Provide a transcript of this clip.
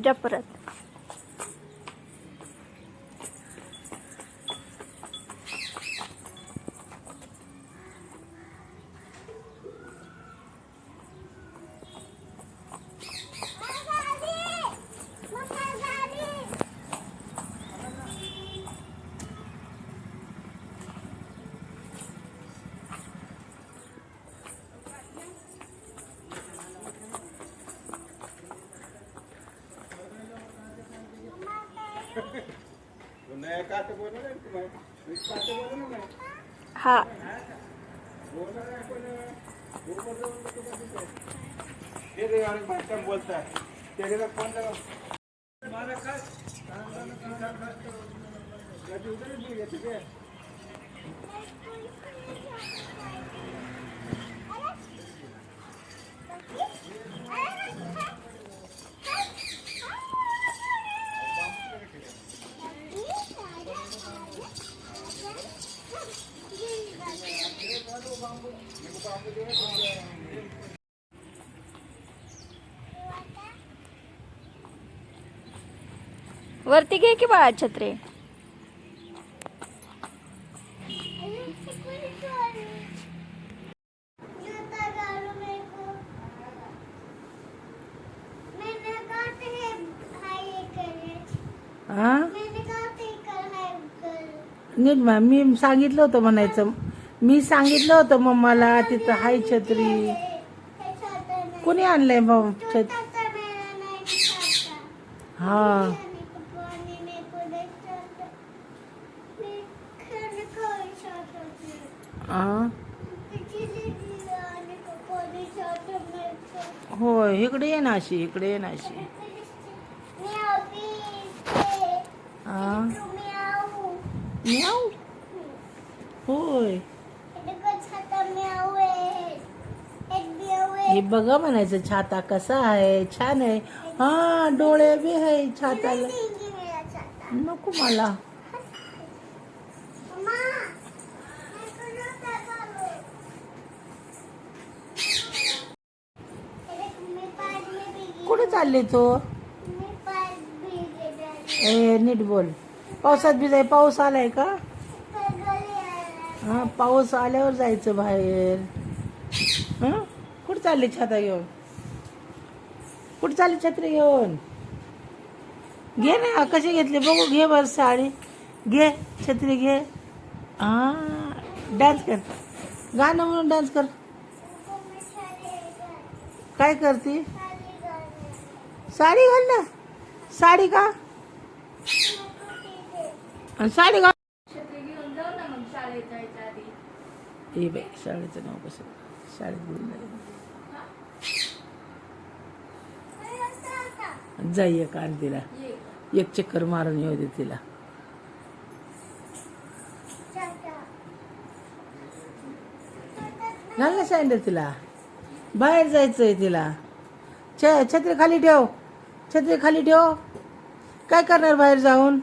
जा परत. हा वरती घे की बाळा छत्री. नीट मी सांगितलं होतं म्हणायचं. मी सांगितलं होतं मम्माला तिथं हाय छत्री. कोणी आणलंय मग हा होय. इकडे ये ना अशी, इकडे ये ना अशी. म्याऊ होय. हे बघा म्हणायचं छाता कसा आहे, छान आहे. हा डोळे बी आहे छाताला. नको मला. कुठे चालले तू? ए नीट बोल. पावसात भिजाय. पाऊस आलाय का? हा पाऊस आल्यावर जायचं बाहेर. हा कुठे चालले छाता घेऊन? कुठे चालली छत्री घेऊन? घे ना. कशी घेतली बघू. घे बर साडी घे, छत्री घे. हा डान्स कर. गाणं म्हणून डान्स कर. काय करते? साडी घाल ना. साडी का? साडी घाल. ए बाई शाळेचं नाव कसं? शाळेत बोलून जाई एक आण तिला. एक चक्कर मारून येऊ दे तिला. घाल ना सँडल तिला. बाहेर जायचंय तिला. छत्री खाली ठेव. छत्री खाली ठेव. काय करणार बाहेर जाऊन?